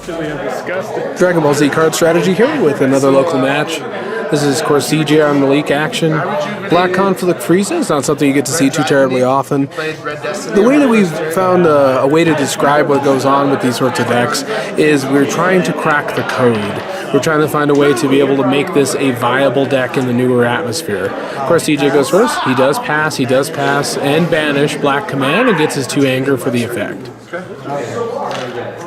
Dragon Ball Z card strategy here with another local match. This is, of course, CJ on Malik action. Black Conflict Frieza is not something you get to see too terribly often. The way that we've found a way to describe what goes on with these sorts of decks is we're trying to crack the code. We're trying to find a way to be able to make this a viable deck in the newer atmosphere. Of course, CJ goes first. He does pass, and banish Black Command and gets his 2 anger for the effect.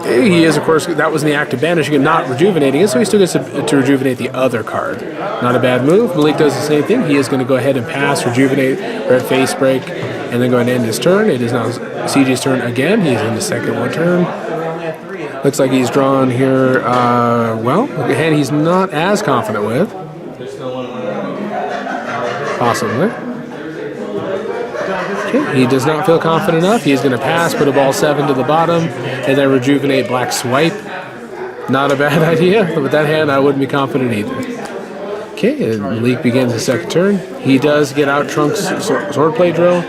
He is, of course, that was in the act of banishing it, not rejuvenating it, so he still gets to rejuvenate the other card. Not a bad move. Malik does the same thing. He is going to go ahead and pass, rejuvenate, red face break, and then go ahead and end his turn. It is now CJ's turn again. He's in the second one turn. Looks like he's drawn here, well, a hand he's not as confident with. Possibly. Okay, he does not feel confident enough. He's going to pass, put a ball 7 to the bottom, and then rejuvenate Black Swipe. Not a bad idea, but with that hand, I wouldn't be confident either. Okay, and Malik begins his second turn. He does get out Trunks Swordplay Drill.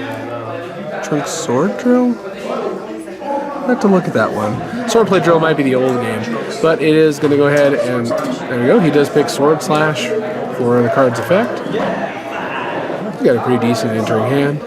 Trunks Sword Drill? I have to look at that one. Swordplay Drill might be the old game, but it is going to go ahead and, there we go, he does pick Sword Slash for the card's effect. He's got a pretty decent entering hand.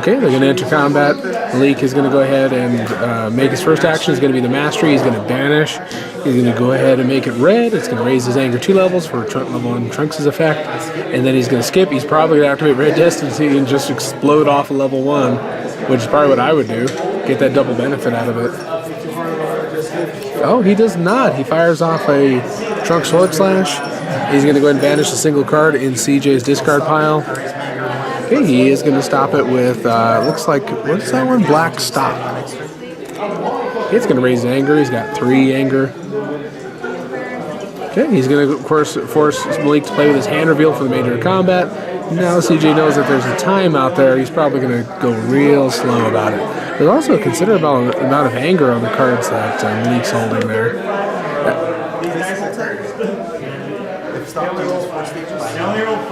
Okay, they're going to enter combat. Malik is going to go ahead and make his first action. Is going to be the Mastery. He's going to banish. He's going to go ahead and make it red. It's going to raise his anger 2 levels for level 1 Trunks' effect. And then he's going to skip. He's probably going to activate Red Destiny and just explode off a level 1, which is probably what I would do. Get that double benefit out of it. Oh, he does not. He fires off a Trunks Sword Slash. He's going to go ahead and banish a single card in CJ's discard pile. Okay, he is going to stop it with, looks like, what's that one? Black Stop. It's going to raise anger. He's got 3 anger. Okay, he's going to, of course, force Malik to play with his hand reveal for the major combat. Now CJ knows that there's a time out there. He's probably going to go real slow about it. There's also a considerable amount of anger on the cards that Malik's holding there.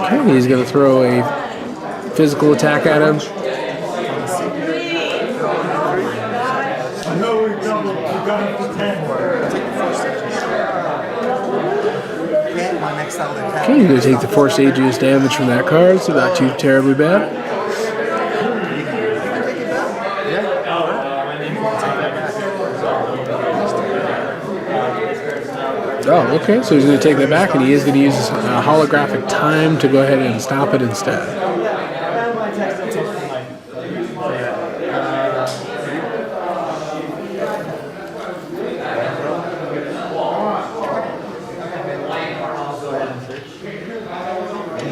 Okay, he's going to throw a physical attack at him. Okay, you're going to take the 4 stages damage from that card, so not too terribly bad. Oh, okay, so he's going to take that back, and he is going to use holographic time to go ahead and stop it instead.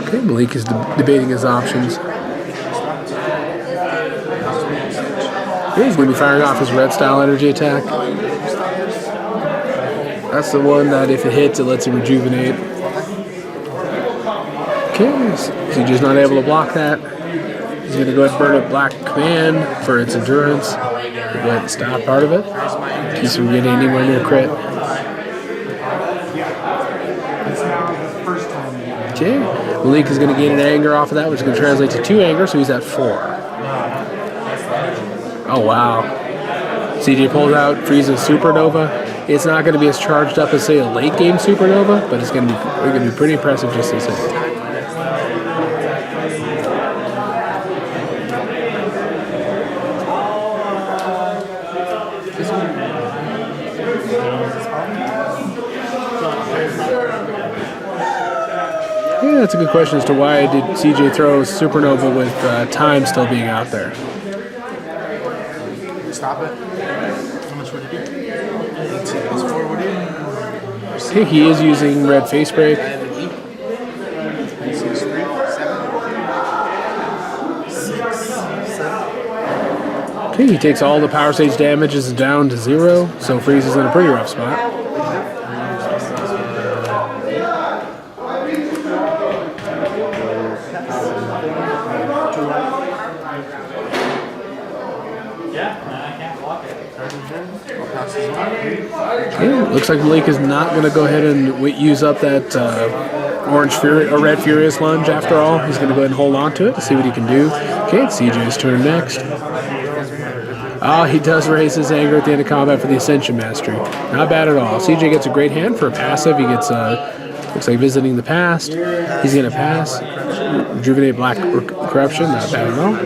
Okay, Malik is debating his options. Okay, he's going to be firing off his red style energy attack. That's the one that if it hits, it lets it rejuvenate. Okay, so he's just not able to block that. He's going to go ahead and burn up Black Command for its endurance. Go ahead and stop part of it. Keeps from getting anywhere near crit. Okay, Malik is going to gain an anger off of that, which is going to translate to 2 anger, so he's at 4. Oh, wow. CJ pulls out Frieza's Supernova. It's not going to be as charged up as, say, a late-game Supernova, but it's going to be pretty impressive just the same. Yeah, that's a good question as to why did CJ throw Supernova with time still being out there. Stop it. How much would it be? Okay, he is using red face break. Okay, he takes all the power stage damages down to 0, so Frieza's in a pretty rough spot. Okay, looks like Malik is not going to go ahead and use up that orange Fury or red Furious lunge after all. He's going to go ahead and hold on to it to see what he can do. Okay, it's CJ's turn next. Oh, he does raise his anger at the end of combat for the Ascension Mastery. Not bad at all. CJ gets a great hand for a passive. He gets, looks like visiting the past. He's going to pass. Rejuvenate Black Corruption. Not bad at all.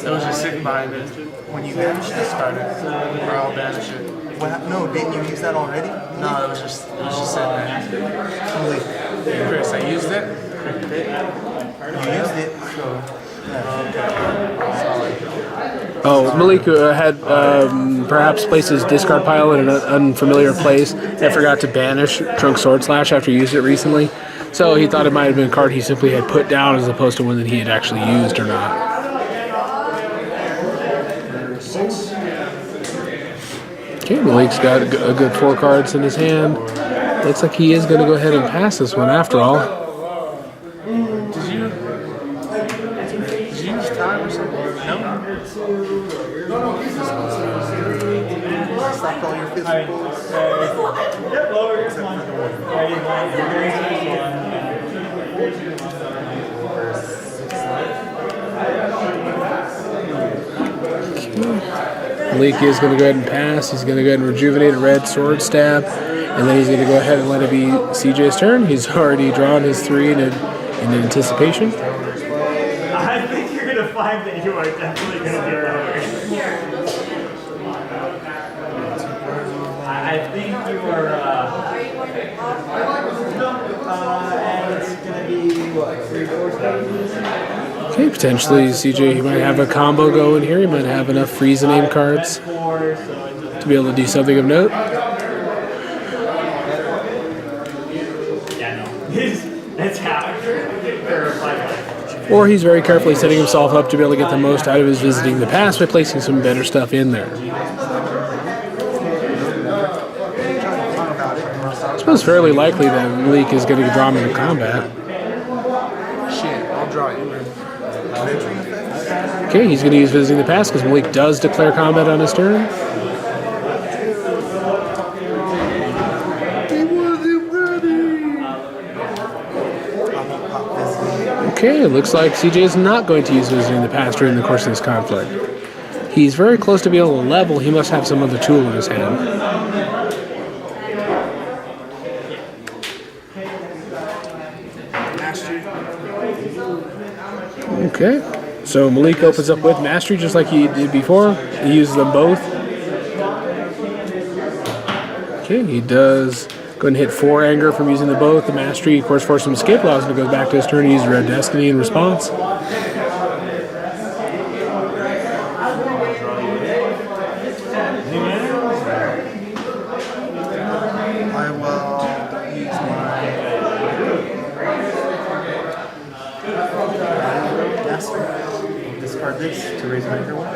It was just sitting by me. When you banished this card, or I'll banish it. What, no, didn't you use that already? No, it was just sitting there. Chris, I used it. You used it, so... Oh, Malik had perhaps placed his discard pile in an unfamiliar place and forgot to banish Trunk Sword Slash after he used it recently. So he thought it might have been a card he simply had put down as opposed to one that he had actually used or not. Okay, Malik's got a good 4 cards in his hand. Looks like he is going to go ahead and pass this one after all. Did you use time or something? No? I stopped all your physicals. Malik is going to go ahead and pass. He's going to go ahead and rejuvenate a red sword stab. And then he's going to go ahead and let it be CJ's turn. He's already drawn his 3 in anticipation. I think you're going to find that you are definitely going to get over. I think you are, and it's going to be, what, 3-4 stages? Okay, potentially CJ, he might have a combo going here. He might have enough Frieza name cards to be able to do something of note. Yeah, no. It's happening. Or he's very carefully setting himself up to be able to get the most out of his visiting the past by placing some better stuff in there. I suppose it's fairly likely that Malik is going to draw him into combat. Shit, I'll draw you. Okay, he's going to use visiting the past because Malik does declare combat on his turn. Okay, it looks like CJ is not going to use visiting the past during the course of this conflict. He's very close to being able to level. He must have some other tool in his hand. Okay, so Malik opens up with Mastery just like he did before. He uses them both. Okay, he does go and hit 4 anger from using the both. The Mastery, of course, forces him to escape, allows him to go back to his turn and use Red Destiny in response. I will use my discard this to raise my anger one.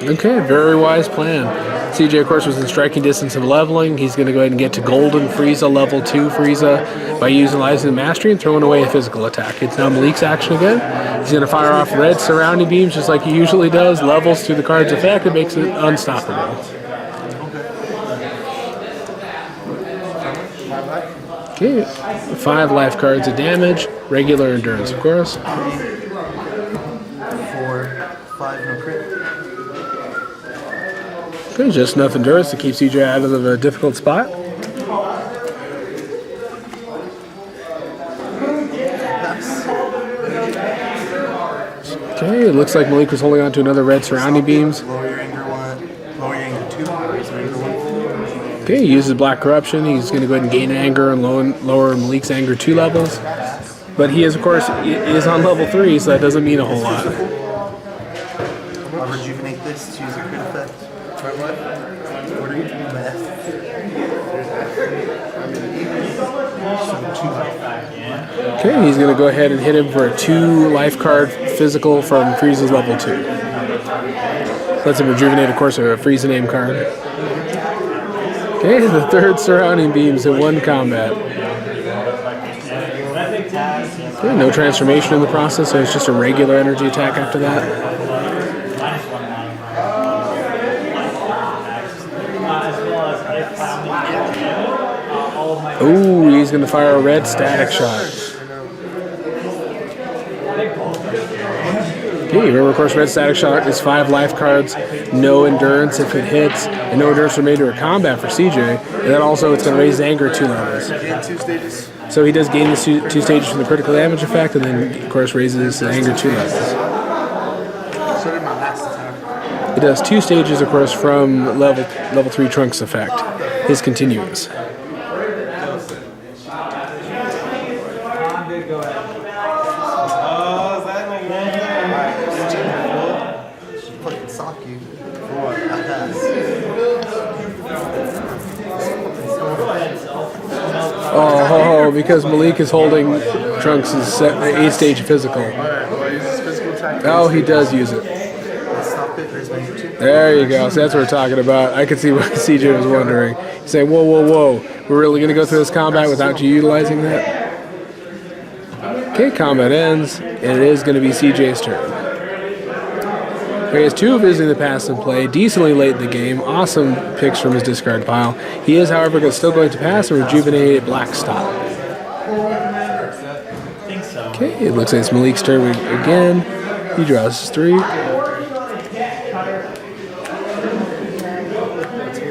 Okay, very wise plan. CJ, of course, was in striking distance of leveling. He's going to go ahead and get to Golden Frieza, level 2 Frieza, by utilizing the Mastery and throwing away a physical attack. It's now Malik's action again. He's going to fire off red surrounding beams just like he usually does, levels through the card's effect, and makes it unstoppable. Okay, 5 life cards of damage, regular endurance, of course. 4, 5, no crit. Okay, just enough endurance to keep CJ out of a difficult spot. Okay, it looks like Malik was holding on to another red surrounding beams. Lower your anger 1, lower your anger 2, raise your anger 1. Okay, he uses Black Corruption. He's going to go ahead and gain anger and lower Malik's anger 2 levels. But he is, of course, is on level 3, so that doesn't mean a whole lot. I'll rejuvenate this to use a crit effect. What? What are you doing, math? Okay, he's going to go ahead and hit him for a 2 life card physical from Frieza's level 2. Lets him rejuvenate, of course, a Frieza name card. Okay, the 3rd surrounding beams in 1 combat. Okay, no transformation in the process, so it's just a regular energy attack after that. Ooh, he's going to fire a red static shot. Okay, remember, of course, red static shot is 5 life cards, no endurance if it hits, and no endurance remainder or combat for CJ. And then also it's going to raise anger 2 levels. Gain 2 stages. So he does gain the 2 stages from the critical damage effect, and then, of course, raises anger 2 levels. So did my last attack. It does 2 stages, of course, from level 3 Trunks effect. His continuous. Fucking sock you. For what? I pass. Oh, because Malik is holding Trunks' 8-stage physical. Oh, he does use it. Stop it. There's my 2. There you go. So that's what we're talking about. I could see what CJ was wondering. He's saying, whoa, whoa, whoa. We're really going to go through this combat without you utilizing that? Okay, combat ends, and it is going to be CJ's turn. He has 2 visiting the past in play, decently late in the game. Awesome picks from his discard pile. He is, however, still going to pass and rejuvenate a black stop. Okay, it looks like it's Malik's turn again. He draws 3.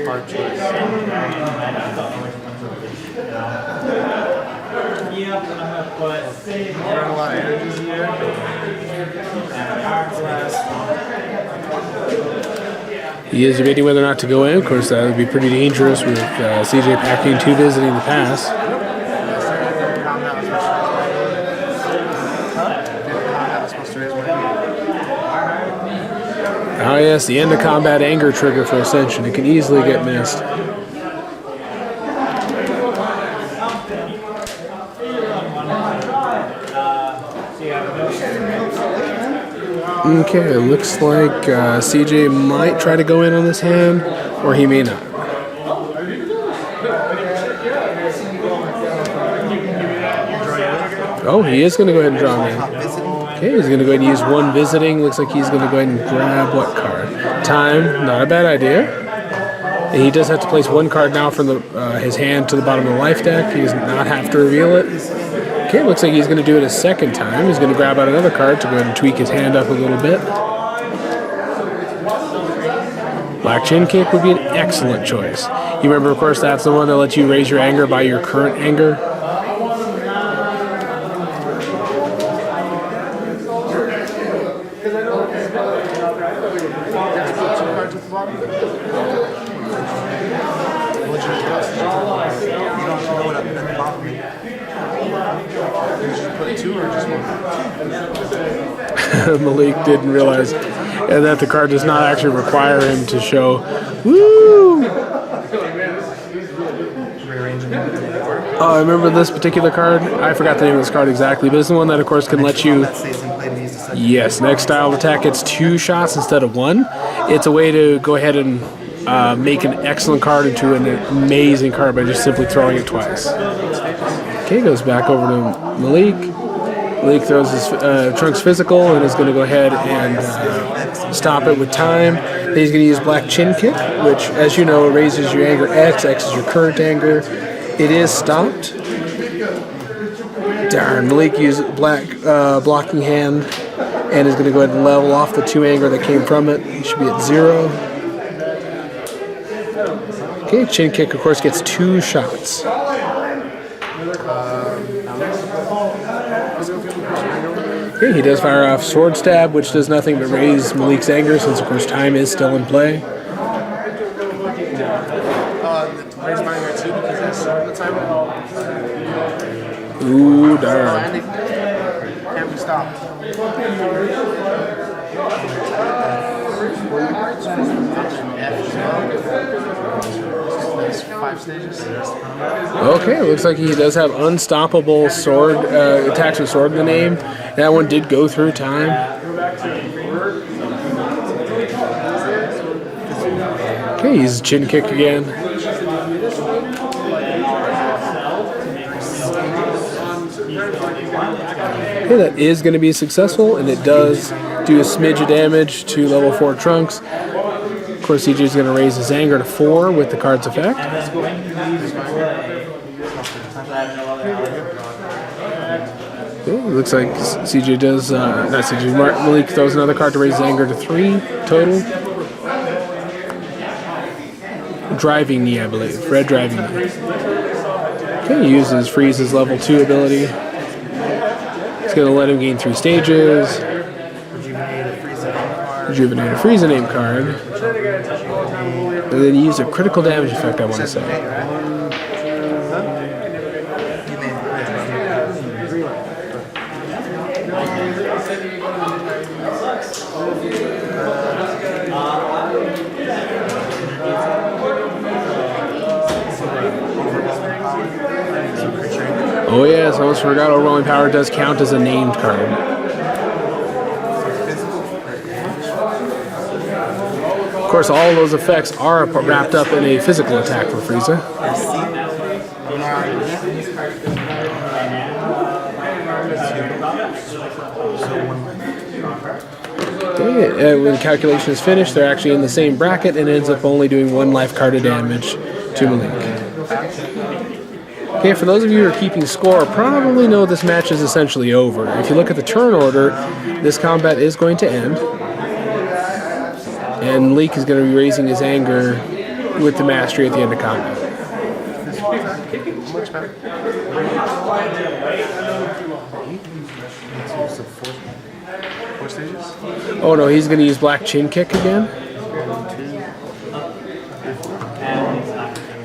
Hard choice. A lot of energies in there. He is debating whether or not to go in. Of course, that would be pretty dangerous with CJ packing 2 visiting the pass. Oh yes, the end of combat anger trigger for Ascension. It can easily get missed. Okay, it looks like CJ might try to go in on this hand, or he may not. Oh, he is going to go ahead and draw in. Okay, he's going to go ahead and use 1 visiting. Looks like he's going to go ahead and grab what card? Time, not a bad idea. And he does have to place 1 card now from his hand to the bottom of the life deck. He does not have to reveal it. Okay, looks like he's going to do it a second time. He's going to grab out another card to go ahead and tweak his hand up a little bit. Black Chin Kick would be an excellent choice. You remember, of course, that's the one that lets you raise your anger by your current anger. Malik didn't realize that the card does not actually require him to show. Woo! Oh, I remember this particular card. I forgot the name of this card exactly, but it's the one that, of course, can let you. Yes, next style of attack gets 2 shots instead of 1. It's a way to go ahead and make an excellent card into an amazing card by just simply throwing it twice. Okay, goes back over to Malik. Malik throws his Trunks physical and is going to go ahead and stop it with time. Then he's going to use Black Chin Kick, which, as you know, raises your anger X. X is your current anger. It is stopped. Darn, Malik used black blocking hand and is going to go ahead and level off the 2 anger that came from it. He should be at 0. Okay, Chin Kick, of course, gets 2 shots. Okay, he does fire off Sword Stab, which does nothing but raise Malik's anger, since, of course, time is still in play. Raise my anger 2 because that's the timer. Ooh, darn. Can't be stopped. There's 5 stages. Okay, it looks like he does have unstoppable sword attacks with sword in the name. That one did go through time. Okay, he's Chin Kick again. Okay, that is going to be successful, and it does do a smidge of damage to level 4 Trunks. Of course, CJ is going to raise his anger to 4 with the card's effect. Okay, looks like CJ does, not CJ, Malik throws another card to raise his anger to 3 total. Driving Knee, I believe. Red Driving Knee. Okay, he uses Frieza's level 2 ability. It's going to let him gain 3 stages. Rejuvenate a Frieza name card. And then use a critical damage effect, I want to say. Oh yes, I almost forgot Overwhelming Power does count as a named card. Of course, all of those effects are wrapped up in a physical attack for Frieza. Okay, when the calculation is finished, they're actually in the same bracket and ends up only doing 1 life card of damage to Malik. Okay, for those of you who are keeping score, probably know this match is essentially over. If you look at the turn order, this combat is going to end. And Leek is going to be raising his anger with the mastery at the end of combat. Much better. Four stages? Oh no, he's going to use Black Chin Kick again.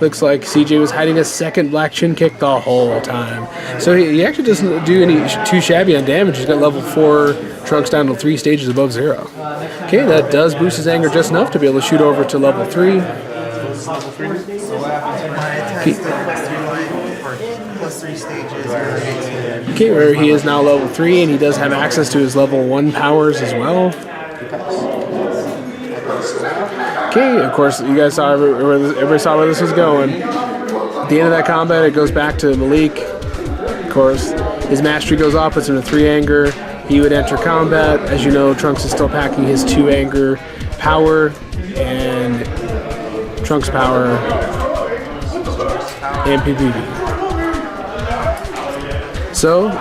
Looks like CJ was hiding a second Black Chin Kick the whole time. So he actually doesn't do any too shabby on damage. He's got level 4 Trunks down to 3 stages above 0. Okay, that does boost his anger just enough to be able to shoot over to level 3. Okay, where he is now level 3, and he does have access to his level 1 powers as well. Okay, of course, you guys saw everybody saw where this was going. At the end of that combat, it goes back to Malik. Of course, his mastery goes off, puts him to 3 anger. He would enter combat. As you know, Trunks is still packing his 2 anger power, and Trunks power and PPV. So,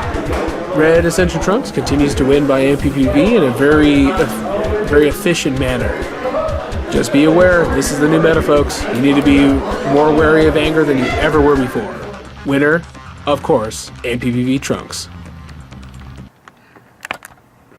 Red Ascension Trunks continues to win by MPPV in a very efficient manner. Just be aware, this is the new meta, folks. You need to be more wary of anger than you ever were before. Winner, of course, MPPV Trunks.